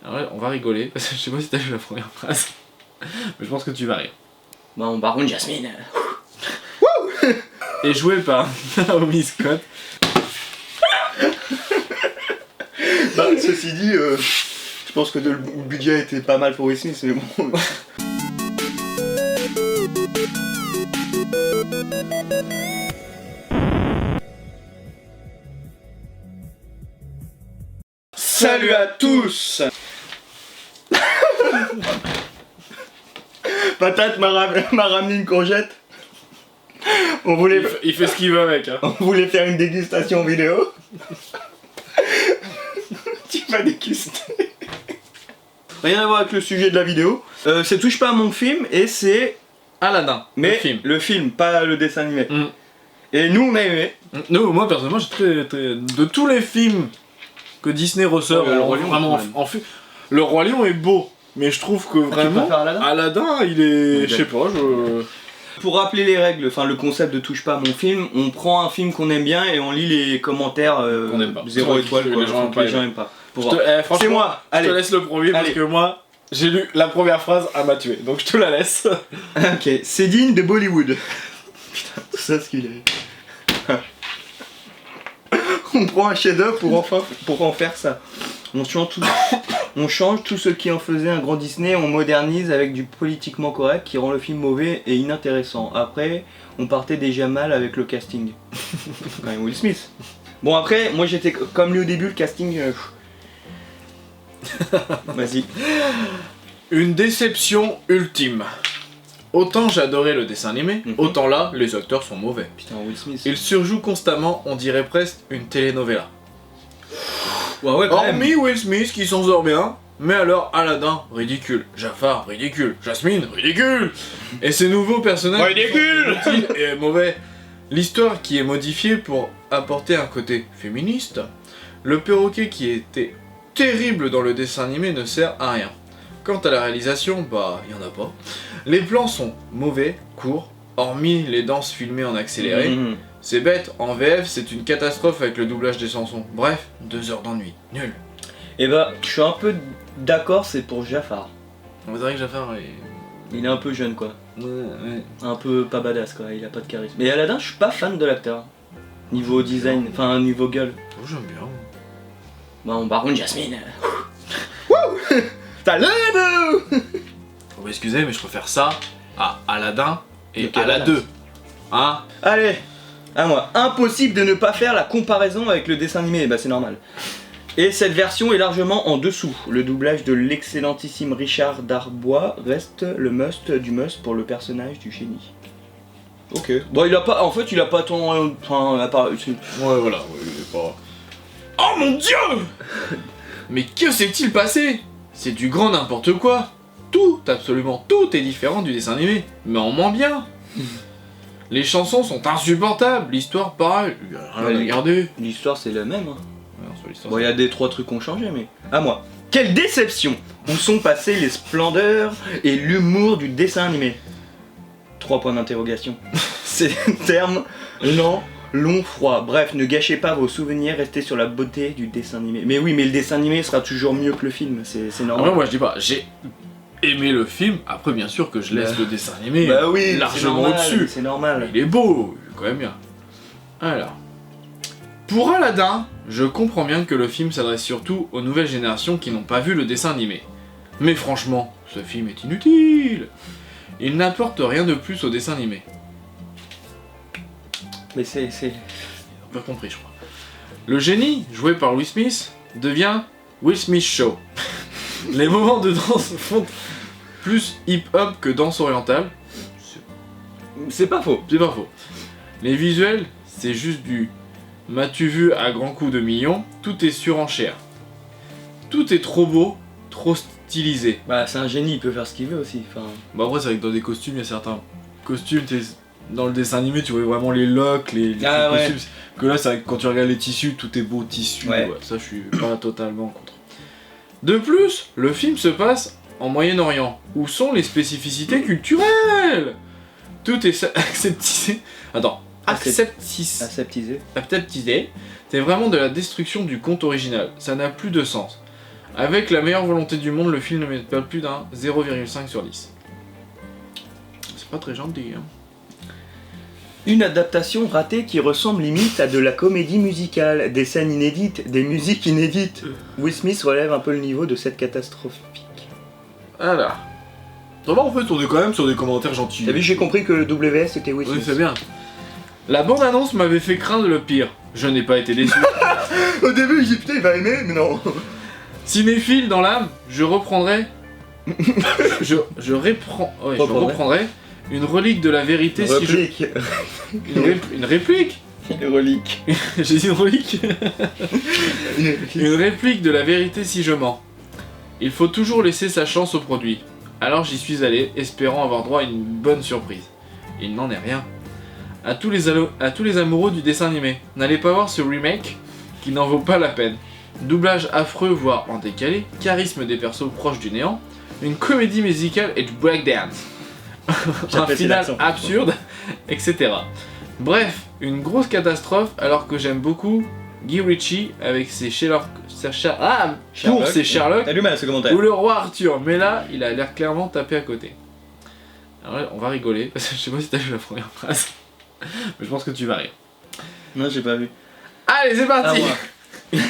Alors là, on va rigoler, parce que je sais pas si t'as vu la première phrase, mais je pense que tu vas rire. Bon, Baron Jasmine. Et joué par Naomi Scott. Bah, ceci dit, je pense que le budget était pas mal pour Will Smith, mais bon. Salut à tous. Patate m'a ramené une courgette. On voulait... Il fait ce qu'il veut avec. Hein. On voulait faire une dégustation vidéo. Tu vas déguster. Rien à voir avec le sujet de la vidéo. Ça touche pas à mon film et c'est... Aladdin, Mais le film. pas le dessin animé. Et nous on a aimé. Nous, moi personnellement, j'ai très... De tous les films que Disney ressort, Le Roi Lion, vraiment en film... Le Roi Lion est beau, mais je trouve que vraiment... Aladdin, il est... Je sais pas, Pour rappeler les règles, enfin le concept de touche pas à mon film, on prend un film qu'on aime bien et on lit les commentaires qu'on aime pas. 0 étoile, les gens aiment pas. Franchement, c'est moi, je te laisse le premier parce que moi, j'ai lu la première phrase, elle m'a tué, donc je te la laisse. Ok, c'est digne de Bollywood. Putain, tout ça, ce qu'il est. On prend un chef-d'œuvre pour en faire ça. On change tout ce qui en faisait un grand Disney, on modernise avec du politiquement correct qui rend le film mauvais et inintéressant. Après, on partait déjà mal avec le casting. Quand même Will Smith. Bon après, moi j'étais comme lui au début, le casting... Vas-y. Une déception ultime. Autant j'adorais le dessin animé, autant là, les acteurs sont mauvais. Putain, Will Smith. Ils surjouent constamment, on dirait presque une telenovela. Ouais, hormis Will Smith qui s'en sort bien, mais alors Aladdin, ridicule. Jafar, ridicule. Jasmine, ridicule. Et ces nouveaux personnages ridicule et mauvais. L'histoire qui est modifiée pour apporter un côté féministe. Le perroquet qui était terrible dans le dessin animé ne sert à rien. Quant à la réalisation, bah y en a pas. Les plans sont mauvais, courts, hormis les danses filmées en accéléré. C'est bête, en VF c'est une catastrophe avec le doublage des chansons. Bref, 2 heures d'ennui, nul. Et bah, je suis un peu d'accord, c'est pour Jafar. On dirait que Jafar est... Il est un peu jeune quoi. Ouais. Un peu pas badass quoi, il a pas de charisme. Mais Aladdin, je suis pas fan de l'acteur. Niveau design, enfin niveau gueule. Oh, j'aime bien. Bon, Baron Jasmine. Wouh. Salut. Faut m'excuser, mais je préfère ça à Aladdin et Donc, à la 2. Hein? Allez, à moi. Impossible de ne pas faire la comparaison avec le dessin animé, bah c'est normal. Et cette version est largement en dessous. Le doublage de l'excellentissime Richard Darbois reste le must du must pour le personnage du génie. Ok. Bon, il a pas. En fait, il a pas tant. Enfin, à part. Ouais, voilà, il est pas. Oh mon dieu! Mais que s'est-il passé? C'est du grand n'importe quoi. Tout, absolument tout est différent du dessin animé, mais en moins bien. Les chansons sont insupportables, l'histoire pareil, il y a rien à regarder. L'histoire c'est la même. Hein. Ouais, sur l'histoire, Bon, il y a 2-3 trucs qui ont changé, mais. À moi. Quelle déception! Où sont passées les splendeurs et l'humour du dessin animé? 3 points d'interrogation. C'est terme lent, long, froid. Bref, ne gâchez pas vos souvenirs, restez sur la beauté du dessin animé. Mais oui, mais le dessin animé sera toujours mieux que le film, c'est normal. Après, moi je dis pas, j'ai aimé le film, après bien sûr que je laisse le dessin animé oui, largement au-dessus. C'est normal. Il est beau, il est quand même bien. Alors, pour Aladdin, je comprends bien que le film s'adresse surtout aux nouvelles générations qui n'ont pas vu le dessin animé. Mais franchement, ce film est inutile. Il n'apporte rien de plus au dessin animé. Mais c'est... Pas compris, je crois. Le génie, joué par Will Smith, devient Will Smith Show. Les moments de danse font plus hip-hop que danse orientale. C'est pas faux. C'est pas faux. Les visuels, c'est juste du m'as-tu vu à grands coups de millions, tout est surenchère. Tout est trop beau, trop stylisé. Bah c'est un génie, il peut faire ce qu'il veut aussi. Enfin... Bah après c'est vrai que dans des costumes, il y a certains costumes, dans le dessin animé tu vois vraiment les locks, les costumes. Que là c'est vrai que quand tu regardes les tissus, tout est beau tissu. Ouais. Ça je suis pas totalement contre. De plus, le film se passe en Moyen-Orient. Où sont les spécificités culturelles? Tout est aseptisé. Attends. Aseptisé. C'est vraiment de la destruction du conte original. Ça n'a plus de sens. Avec la meilleure volonté du monde, le film ne met pas plus d'un 0,5 sur 10. C'est pas très gentil, hein. Une adaptation ratée qui ressemble limite à de la comédie musicale, des scènes inédites, des musiques inédites. Will Smith relève un peu le niveau de cette catastrophe. Voilà. Ça va, en fait, on est quand même sur des commentaires gentils. T'as vu, j'ai compris que le WS c'était Will Smith. Oui, c'est bien. La bande-annonce m'avait fait craindre le pire. Je n'ai pas été déçu. Au début, j'ai dit putain, il va aimer, mais non. Cinéphile dans l'âme, je reprendrai. je reprendrai une relique de la vérité si je. Réplique. Une réplique. Relique. J'ai dit une relique. Une réplique de la vérité si je mens. Il faut toujours laisser sa chance au produit. Alors j'y suis allé, espérant avoir droit à une bonne surprise. Il n'en est rien. À tous les amoureux du dessin animé, n'allez pas voir ce remake qui n'en vaut pas la peine. Doublage affreux voire en décalé, charisme des persos proches du néant, une comédie musicale et du breakdance. Un final absurde, etc. Bref, une grosse catastrophe alors que j'aime beaucoup Guy Ritchie avec ses Sherlock. Pour ses Sherlock. T'as du mal à ce commentaire. Ou le roi Arthur, mais là, il a l'air clairement tapé à côté. Alors là, on va rigoler, parce que je sais pas si t'as vu la première phrase. Mais je pense que tu vas rire. Non, j'ai pas vu. Allez, c'est parti.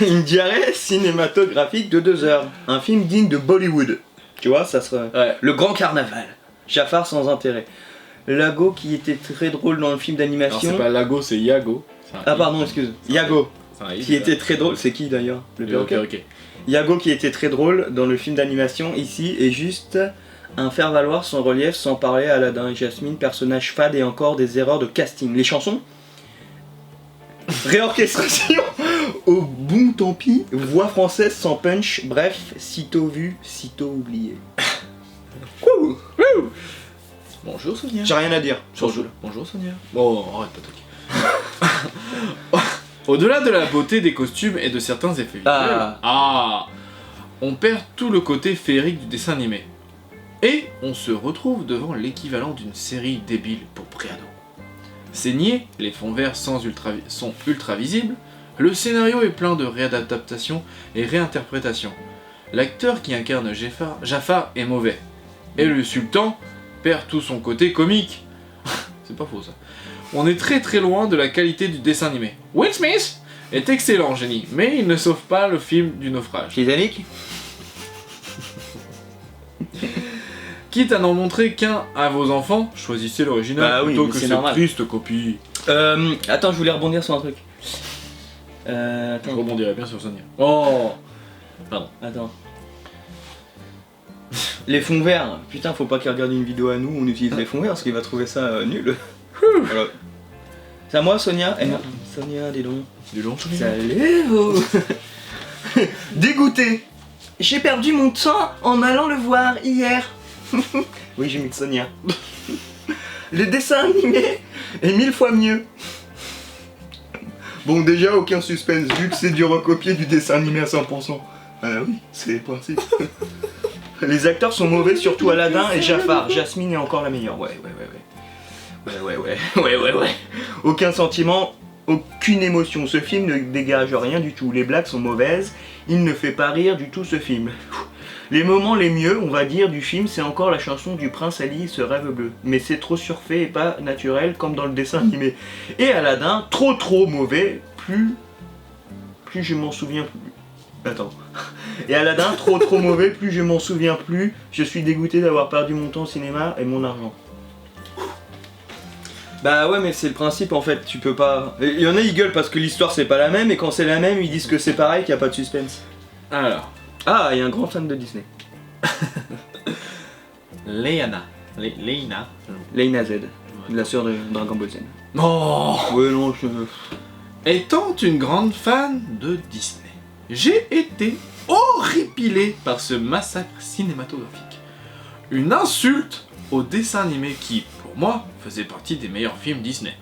Une diarrhée cinématographique de 2 heures. Un film digne de Bollywood. Tu vois, ça serait... Ouais. Le grand carnaval. Jafar sans intérêt. Lago qui était très drôle dans le film Alors d'animation. c'est pas Lago, c'est Yago. Ah pardon, excuse. Yago. C'est Qui était très drôle. C'est qui d'ailleurs? Le perroquet. Yago qui était très drôle dans le film d'animation ici est juste un faire-valoir sans relief, sans parler à Aladdin et Jasmine, personnage fade et encore des erreurs de casting. Les chansons, réorchestration au bon tant pis, voix française sans punch, bref, sitôt vu, sitôt oublié. Wouh. Bonjour Sonia. J'ai rien à dire sur ce. Bonjour Sonia. Bon, arrête pas. Au-delà de la beauté des costumes et de certains effets visuels, on perd tout le côté féerique du dessin animé. Et on se retrouve devant l'équivalent d'une série débile pour préados. C'est niais, les fonds verts sont ultra visibles, le scénario est plein de réadaptations et réinterprétations. L'acteur qui incarne Jafar est mauvais. Et le sultan perd tout son côté comique. C'est pas faux ça. On est très très loin de la qualité du dessin animé. Will Smith est excellent, génie, mais il ne sauve pas le film du naufrage. Titanic. Quitte à n'en montrer qu'un à vos enfants, choisissez l'original Bah oui, plutôt mais que c'est cette normal. triste copie. Attends, je voulais rebondir sur un truc. Je Attends. rebondirai bien sur Sonia. Oh. Attends. Les fonds verts, putain, faut pas qu'il regarde une vidéo à nous, on utilise les fonds verts parce qu'il va trouver ça nul. Voilà. C'est à moi, Sonia? Eh non, Sonia, dis donc. Du long, Sonia. Salut vous. Dégoûté. J'ai perdu mon temps en allant le voir hier. Oui, j'ai mis Sonia. Le dessin animé est 1000 fois mieux. Bon, déjà, aucun suspense, vu que c'est du recopier du dessin animé à 100%. Ah oui, c'est le principe. Les acteurs sont mauvais, surtout Aladdin et Jafar. Jasmine est encore la meilleure. Ouais. Aucun sentiment, aucune émotion. Ce film ne dégage rien du tout. Les blagues sont mauvaises. Il ne fait pas rire du tout ce film. Les moments les mieux, on va dire, du film, c'est encore la chanson du prince Ali, ce rêve bleu. Mais c'est trop surfait et pas naturel comme dans le dessin animé. Et Aladdin, trop mauvais, plus je m'en souviens plus. Attends. Et Aladdin, trop mauvais, plus je m'en souviens plus. Je suis dégoûté d'avoir perdu mon temps au cinéma et mon argent. Bah ouais, mais c'est le principe en fait, tu peux pas... Il y en a, ils gueulent parce que l'histoire c'est pas la même, et quand c'est la même, ils disent que c'est pareil, qu'il n'y a pas de suspense. Alors, Ah, il y a un grand fan de Disney. Leina. Leina Z, la sœur de Dragon Ball Z. Oh. Ouais, non, je... Étant une grande fan de Disney, j'ai été horripilé par ce massacre cinématographique. Une insulte au dessin animé qui, pour moi, faisait partie des meilleurs films Disney.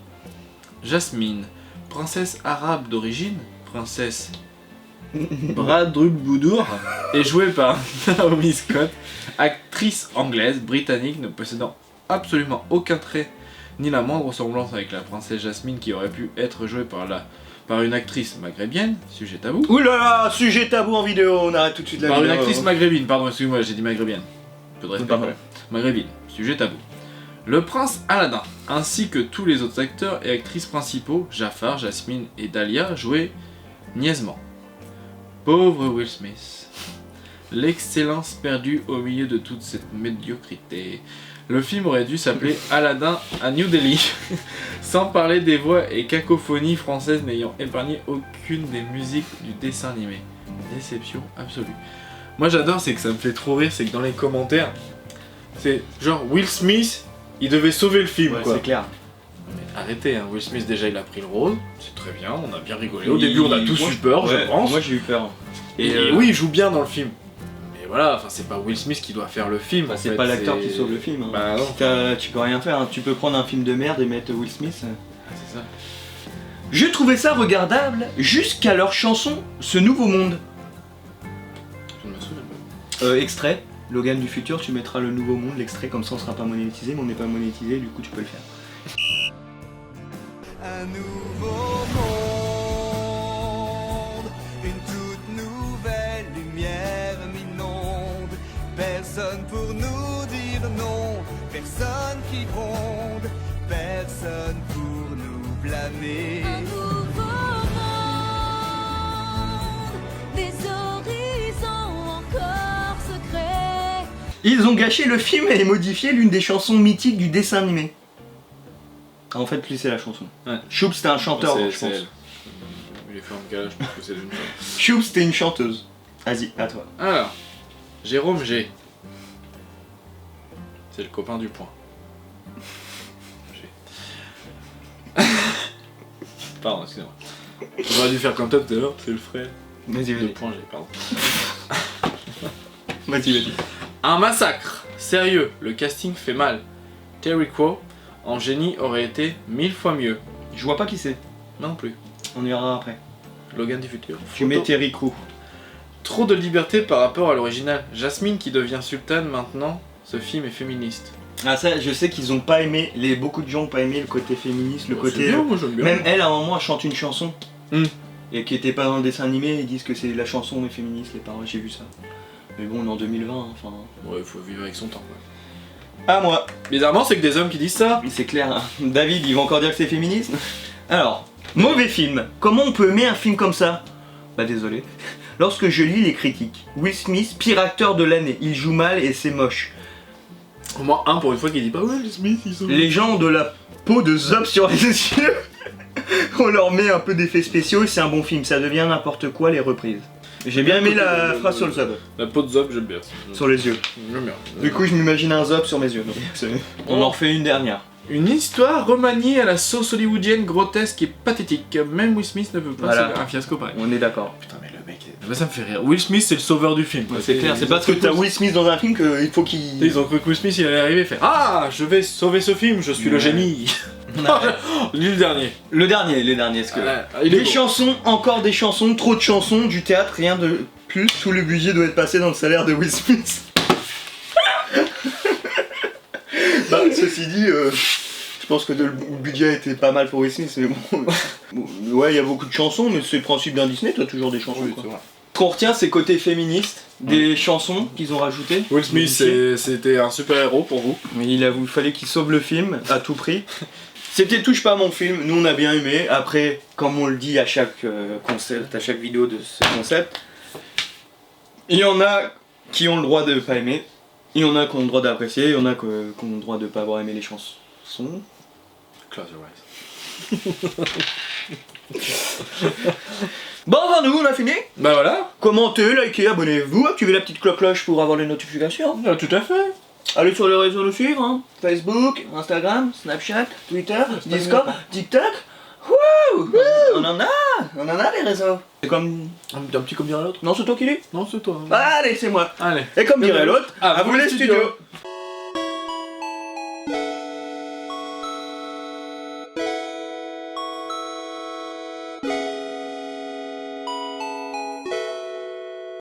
Jasmine, princesse arabe d'origine, princesse Bradruboudour, est jouée par Naomi Scott, actrice anglaise britannique ne possédant absolument aucun trait ni la moindre ressemblance avec la princesse Jasmine qui aurait pu être jouée par la par une actrice maghrébine, sujet tabou. Oulala, sujet tabou en vidéo, on arrête tout de suite la Par vidéo. une actrice maghrébine, pardon, excuse-moi, j'ai dit maghrébine. Peu de respect. Pas mal. Maghrébine, sujet tabou. Le prince Aladdin, ainsi que tous les autres acteurs et actrices principaux, Jafar, Jasmine et Dahlia, jouaient niaisement. Pauvre Will Smith. L'excellence perdue au milieu de toute cette médiocrité. Le film aurait dû s'appeler Aladdin à New Delhi, sans parler des voix et cacophonies françaises n'ayant épargné aucune des musiques du dessin animé. Déception absolue. Moi j'adore, c'est que ça me fait trop rire, c'est que dans les commentaires, c'est genre Will Smith, il devait sauver le film, Ouais, quoi. c'est clair. Mais arrêtez, hein. Will Smith déjà il a pris le rôle, c'est très bien, on a bien rigolé. Au début on a tous eu peur, Ouais, je pense. Moi j'ai eu peur. Et oui, il joue bien dans le film. Mais voilà, enfin c'est pas Will Smith qui doit faire le film. Bah, en c'est fait, pas l'acteur qui sauve le film. Hein. Bah non. Tu peux rien faire, hein. Tu peux prendre un film de merde et mettre Will Smith. C'est ça. Je trouvais ça regardable jusqu'à leur chanson Ce Nouveau Monde. Je me souviens pas. Extrait, Logan du futur, tu mettras Le Nouveau Monde, l'extrait, comme ça on sera pas monétisé, mais on n'est pas monétisé, du coup tu peux le faire. Un nouveau monde, une toute nouvelle lumière m'inonde. Personne pour nous dire non, personne qui gronde, personne pour nous blâmer. Un nouveau monde, des horizons encore secrets. Ils ont gâché le film et modifié l'une des chansons mythiques du dessin animé. Ah, en fait, lui c'est la chanson. Ouais. Choup c'était un chanteur, je pense. elle. Il est fait en gala, je pense que c'est le même. Choup c'était une chanteuse. Vas-y, à toi. Alors, Jérôme G. C'est le copain du point. G. Pardon, excusez-moi. J'aurais dû faire comme toi tout à l'heure, c'est le frère. Vas-y, Le vas-y. point G, pardon. Vas-y. Un massacre. Sérieux, le casting fait mal. Terry Crow en génie aurait été 1000 fois mieux. Je vois pas qui c'est. Non plus. On ira après. Logan du futur. Tu mets Terry Crew. Trop de liberté par rapport à l'original. Jasmine qui devient sultane maintenant, ce film est féministe. Ah ça, je sais qu'ils ont pas aimé, beaucoup de gens ont pas aimé le côté féministe, le Bah, côté... c'est bien, moi j'aime bien. Même elle, à un moment, elle chante une chanson. Hmm. Et qui était pas dans le dessin animé, ils disent que c'est la chanson mais féministe, les paroles, j'ai vu ça. Mais bon, on est en 2020, enfin... Ouais, il faut vivre avec son temps. Quoi. À moi. Bizarrement, c'est que des hommes qui disent ça. C'est clair, hein. David, il va encore dire que c'est féministe. Alors, mauvais film. Comment on peut aimer un film comme ça? Bah désolé. Lorsque je lis les critiques, Will Smith, pire acteur de l'année, il joue mal et c'est moche. Au moins un pour une fois qui dit pas ouais, les Smith ils sont. Les gens ont de la peau de Zop sur les yeux. On leur met un peu d'effets spéciaux et c'est un bon film, ça devient n'importe quoi les reprises. J'ai bien aimé la phrase sur le Zop, La peau de Zob, j'aime bien. sur les yeux. J'aime bien. Du coup, je m'imagine un Zop sur mes yeux. Donc, on en refait une dernière. Une histoire remaniée à la sauce hollywoodienne grotesque et pathétique. Même Will Smith ne peut pas Voilà. sauver un fiasco pareil. On est d'accord. Putain, mais le mec. Bah, ça me fait rire. Will Smith, c'est le sauveur du film. quoi. C'est clair, c'est parce que t'as Will Smith dans un film qu'il faut qu'il... Ils ont cru que Will Smith il allait arriver et faire ah, je vais sauver ce film, je suis le Ouais. génie. Lis le dernier. Le dernier, est-ce que... Il est Des beau. chansons, encore des chansons, trop de chansons, du théâtre, rien de plus. Tout le budget doit être passé dans le salaire de Will Smith. Bah, ceci dit, je pense que le budget était pas mal pour Will Smith, mais bon. Ouais, il y a beaucoup de chansons, mais c'est le principe d'un Disney, t'as toujours des chansons. Oui, Quoi. c'est vrai. Ce qu'on retient, c'est côté féministe, des chansons qu'ils ont rajoutées. Will Smith, c'était un super héros pour vous. Mais il fallait qu'il sauve le film à tout prix. C'était Touche pas à mon film, nous on a bien aimé. Après, comme on le dit à chaque concept, à chaque vidéo de ce concept, il y en a qui ont le droit de pas aimer, il y en a qui ont le droit d'apprécier, il y en a qui ont le droit de pas avoir aimé les chansons. Close your eyes. Bon, enfin nous on a fini. Bah voilà. Commentez, likez, abonnez-vous, activez la petite cloche pour avoir les notifications. Tout à fait. Allez sur les réseaux nous suivre, hein. Facebook, Instagram, Snapchat, Twitter, Discord, TikTok. Wouh, on en a les réseaux. C'est comme... Un petit comme dirait l'autre. Non, c'est toi qui dis. Non, c'est toi. Allez, c'est moi. Allez. Et comme dirait l'autre, à vous les studios.